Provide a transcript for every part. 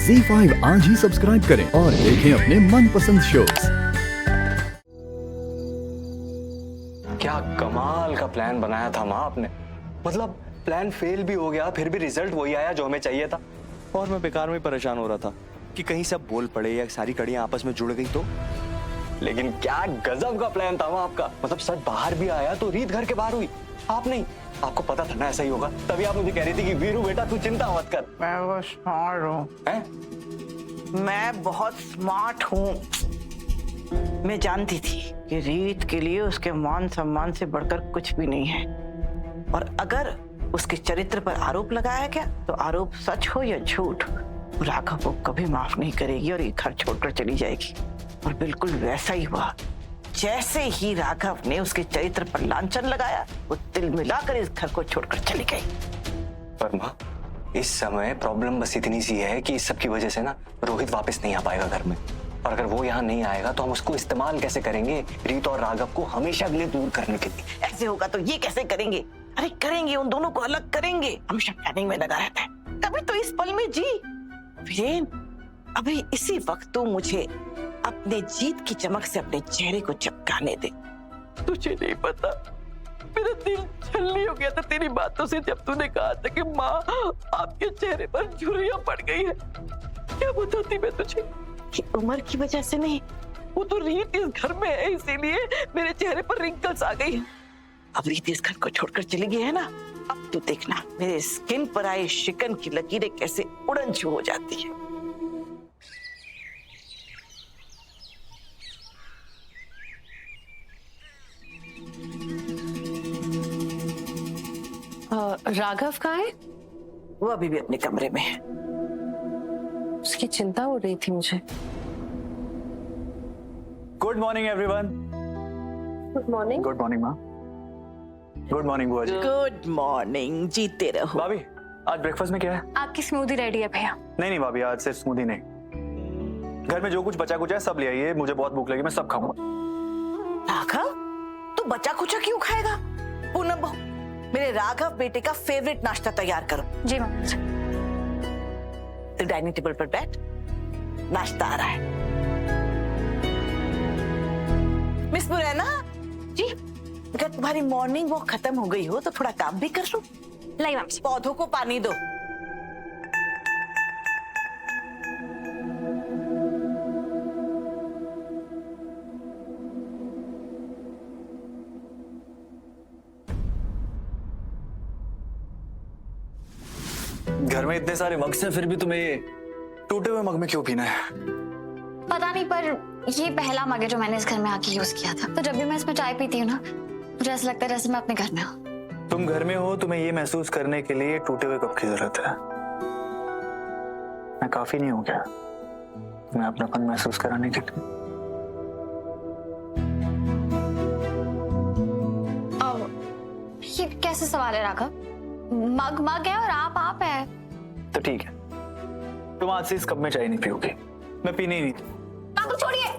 ZEE5 आज ही subscribe करें और देखें अपने मनपसंद शोज। क्या कमाल का प्लान बनाया था माँ आपने। मतलब प्लान फेल भी हो गया, फिर भी रिजल्ट वही आया जो हमें चाहिए था। और मैं बेकार में परेशान हो रहा था कि कहीं सब बोल पड़े या सारी कड़ियां आपस में जुड़ गई तो। लेकिन क्या गजब का प्लान था माँ आपका। मतलब सच बाहर भी आया तो रीत घर के बाहर हुई, आप नहीं। आपको पता था ना ऐसा ही होगा, तभी आप मुझे कह रही थी कि वीरू बेटा तू चिंता मत कर। मैं वो स्मार्ट हूँ, मैं बहुत स्मार्ट हूँ। मैं जानती थी कि रीत के लिए उसके मान सम्मान से बढ़कर कुछ भी नहीं है, और अगर उसके चरित्र पर आरोप लगाया गया तो आरोप सच हो या झूठ, राघव को कभी माफ नहीं करेगी और ये घर छोड़कर चली जाएगी। और बिल्कुल वैसा ही हुआ। जैसे ही राघव ने उसके चरित्र पर लांछन लगाया, वो तिल मिलाकर इस घर को छोड़कर चली गई। पर माँ इस समय प्रॉब्लम बस इतनी सी है कि इस सब की वजह से ना रोहित वापस नहीं आ पाएगा घर में, और अगर वो यहाँ नहीं आएगा तो हम उसको इस्तेमाल कैसे करेंगे रीत और राघव को हमेशा के लिए दूर करने के लिए। ऐसे होगा तो ये कैसे करेंगे? अरे करेंगे, उन दोनों को अलग करेंगे। हमेशा प्लानिंग में लगा रहता है, कभी तो इस पल में जी। वीरेन, अभी इसी वक्त तू मुझे अपने जीत की चमक से अपने चेहरे को चमकाने दे। तुझे नहीं पता, मेरा दिल छलनी हो गया था तेरी बातों से जब तूने कहा था कि माँ आपके चेहरे पर झुर्रियां पड़ गई है। क्या बताती मैं तुझे कि उम्र की वजह से नहीं, वो तो रीत इस घर में है इसीलिए मेरे चेहरे पर रिंकल्स आ गई है। अब रीत इस घर को छोड़कर चली गई है ना, अब तू देखना मेरे स्किन पर आए शिकन की लकीरें कैसे उड़न छू हो जाती है। राघव कहाँ है? वो अभी भी अपने कमरे में है। उसकी चिंता हो रही थी मुझे। Good morning everyone. Good morning. Good morning माँ। गुड मॉर्निंग बुआ जी। गुड मॉर्निंग, जीते रहो। भाभी आज ब्रेकफास्ट में क्या है? आपकी स्मूदी रेडी है भैया। नहीं भाभी, आज सिर्फ स्मूदी नहीं, घर में जो कुछ बचा कुचा है सब ले आइए, मुझे बहुत भूख लगी, मैं सब खाऊंगा। राघव, तू बचा कुचा क्यों खाएगा? पूनम बहू, मेरे राघव बेटे का फेवरेट नाश्ता तैयार करो। जी मम्मी। तो डाइनिंग टेबल पर बैठ, नाश्ता आ रहा है। मिस मुरैना जी, अगर तुम्हारी मॉर्निंग वॉक खत्म हो गई हो तो थोड़ा काम भी कर लो। लाई मम्मी। पौधों को पानी दो। घर में इतने सारे मग से फिर भी तुम्हें ये टूटे हुए मग में क्यों पीना है? पता नहीं, पर ये पहला मग है जो मैंने इस घर में आके यूज किया था। तो जब भी मैं इसमें चाय पीती हूँ ना, मुझे ऐसा लगता है जैसे मैं अपने घर में हूँ। तुम घर में हो, तुम्हें ये महसूस करने के लिए टूटे हुए कप की जरूरत है। मैं काफी नहीं हूँ क्या मैं अपनापन महसूस कराने के लिए? अब ये कैसे सवाल है राघव? मग मग है और आप है। तो ठीक है, तुम आज से इस कप में चाय नहीं पियोगे, मैं पीने ही नहीं। राघव छोड़िए।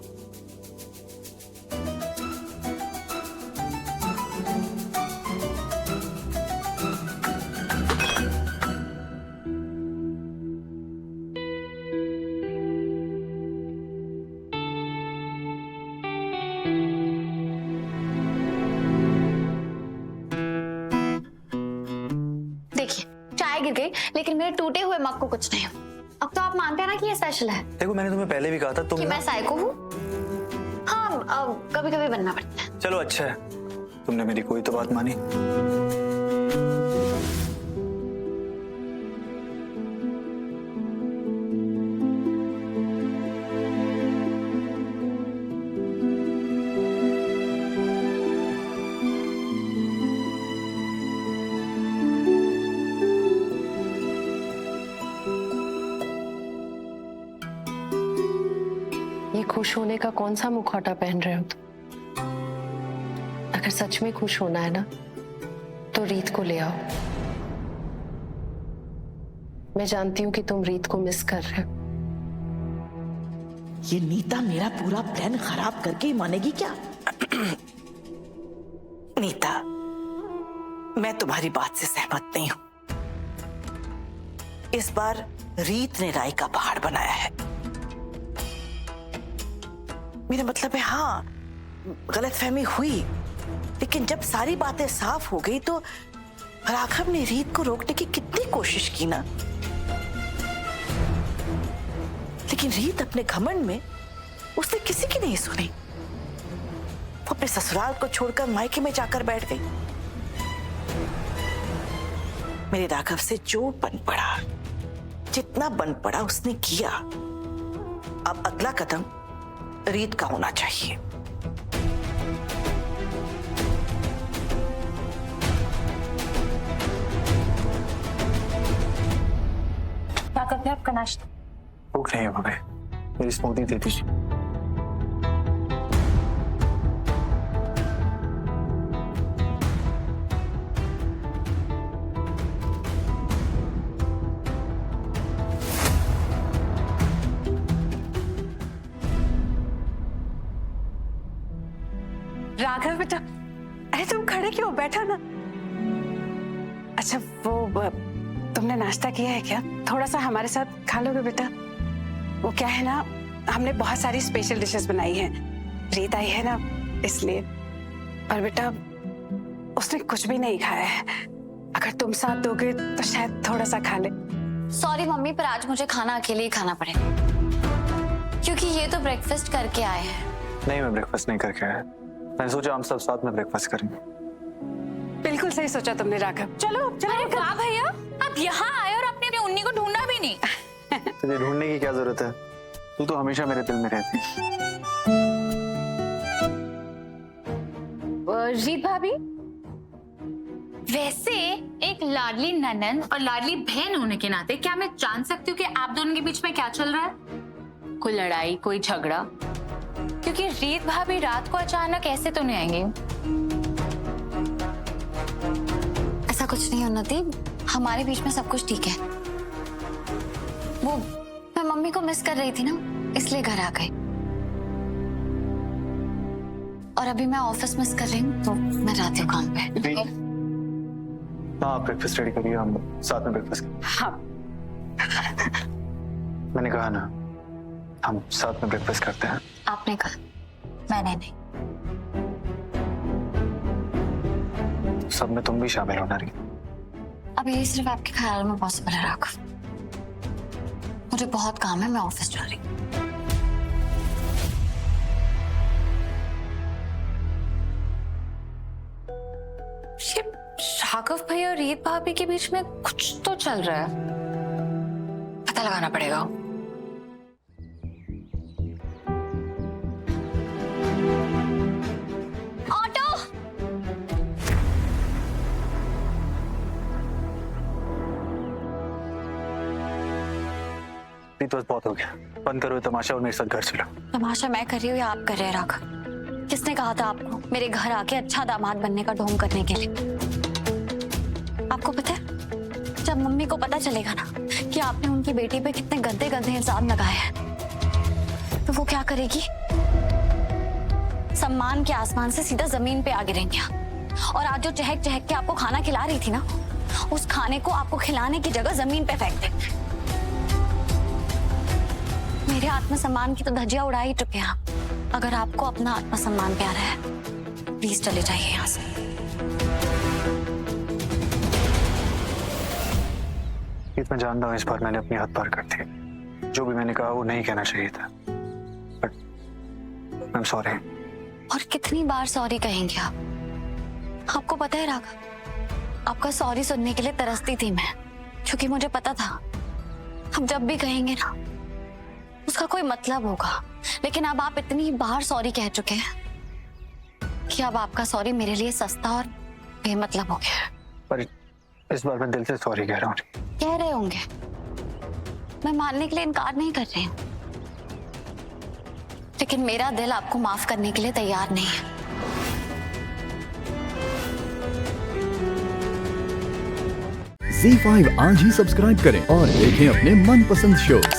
देखिए, चाय गिर गई लेकिन मेरे टूटे हुए मग को कुछ नहीं। अब तो आप मानते हैं ना कि ये स्पेशल है। देखो मैंने तुम्हें पहले भी कहा था कि मैं साइको हूँ। हाँ, कभी कभी बनना पड़ता है। चलो अच्छा है, तुमने मेरी कोई तो बात मानी। ये खुश होने का कौन सा मुखौटा पहन रहे हो तुम? अगर सच में खुश होना है ना तो रीत को ले आओ। मैं जानती हूँ कि तुम रीत को मिस कर रहे हो। ये नीता मेरा पूरा प्लान खराब करके ही मानेगी क्या? नीता, मैं तुम्हारी बात से सहमत नहीं हूं। इस बार रीत ने राय का पहाड़ बनाया है। मेरा मतलब है, हाँ, गलतफहमी हुई, लेकिन जब सारी बातें साफ हो गई तो राघव ने रीत को रोकने की कितनी कोशिश की ना, लेकिन रीत अपने घमंड में उसने किसी की नहीं सुनी। वो अपने ससुराल को छोड़कर मायके में जाकर बैठ गई। मेरे राघव से जो बन पड़ा, जितना बन पड़ा उसने किया। अब अगला कदम रीत का होना चाहिए। क्या करते हैं आपका नाश्ता? भूख नहीं है मम्मी, मेरी स्मूदी दे दीजिए। राघव बेटा, अरे तुम खड़े क्यों, बैठा ना। अच्छा वो तुमने नाश्ता किया है क्या? थोड़ा सा हमारे साथ खा लोगे बेटा? वो क्या है ना, हमने बहुत सारी स्पेशल डिशेस बनाई हैं। रीत आई है ना इसलिए। और बेटा उसने कुछ भी नहीं खाया है, अगर तुम साथ दोगे तो शायद थोड़ा सा खा ले। सॉरी मम्मी, पर आज मुझे खाना अकेले ही खाना पड़ेगा, क्योंकि ये तो ब्रेकफास्ट करके आए हैं। नहीं, मैं ब्रेकफास्ट नहीं करके आया। मैंने सोचा हम सब साथ में ब्रेकफास्ट करेंगे। बिल्कुल सही सोचा तुमने राघव। चलो चलो। अरे वाह भैया, आप यहाँ आए और आपने अपनी उन्नी को ढूंढा भी नहीं। तुझे ढूंढने की क्या जरूरत है, तू तो हमेशा मेरे दिल में रहती। रीत भाभी, वैसे एक लाडली ननंद और लाडली बहन होने के नाते क्या मैं जान सकती हूँ कि आप दोनों के बीच में क्या चल रहा है? कोई लड़ाई, कोई झगड़ा? क्योंकि रीत भाभी रात को अचानक ऐसे तो नहीं आएंगे। ऐसा कुछ नहीं उन्नति, हमारे बीच में सब कुछ ठीक है। वो मैं मम्मी को मिस कर रही थी ना, इसलिए घर आ गई। और अभी मैं ऑफिस मिस कर रही हूँ, तो मैं जाती हूँ काम पे। हाँ, ब्रेकफास्ट रेडी करिए, हम साथ में ब्रेकफास्ट करेंगे। हाँ मैंने कहा ना, हम साथ में ब्रेकफास्ट करते हैं। आपने कहा, मैंने नहीं। सब में तुम भी शामिल होना रही। अब ये सिर्फ आपके ख्याल में पॉसिबल है राघव। मुझे बहुत काम है, मैं ऑफिस जा रही हूँ। ये राघव भैया और रीत भाभी के बीच में कुछ तो चल रहा है, पता लगाना पड़ेगा। ऑटो! तो बहुत हो गया, बंद करो तमाशा और मेरे साथ घर चलो। तमाशा मैं कर रही हूँ या आप कर रहे हैं राघव? किसने कहा था आपको मेरे घर आके अच्छा दामाद बनने का ढोंग करने के लिए? आपको पता है, जब मम्मी को पता चलेगा ना कि आपने उनकी बेटी पे कितने गंदे गंदे इल्जाम लगाए हैं, तो वो क्या करेगी? सम्मान के आसमान से सीधा जमीन पे आ गिरेंगे। और आज जो चहक चहक के आपको खाना खिला रही थी ना, उस खाने को आपको खिलाने की जगह जमीन पे फेंक देंगे। मेरे आत्मसम्मान की तो धज्जियां उड़ा ही चुके हैं आप। अगर आपको अपना आत्मसम्मान प्यारा है, प्लीज चले जाइए यहाँ से। मैं जानता हूँ इस बार मैंने अपनी हद पार कर दी। जो भी मैंने कहा वो नहीं कहना चाहिए था, बट आई एम सॉरी। और कितनी बार सॉरी कहेंगे आप? आपको पता है राघव, आपका सॉरी सुनने के लिए तरसती थी मैं, क्योंकि मुझे पता था हम जब भी कहेंगे ना उसका कोई मतलब होगा। लेकिन अब आप इतनी बार सॉरी कह चुके हैं कि अब आपका सॉरी मेरे लिए सस्ता और बेमतलब हो गया। पर इस बार मैं दिल से सॉरी कह रहा हूँ। कह रहे होंगे, मैं मानने के लिए इनकार नहीं कर रही हूँ, लेकिन मेरा दिल आपको माफ करने के लिए तैयार नहीं है। ZEE5 आज ही सब्सक्राइब करें और देखें अपने मनपसंद शोज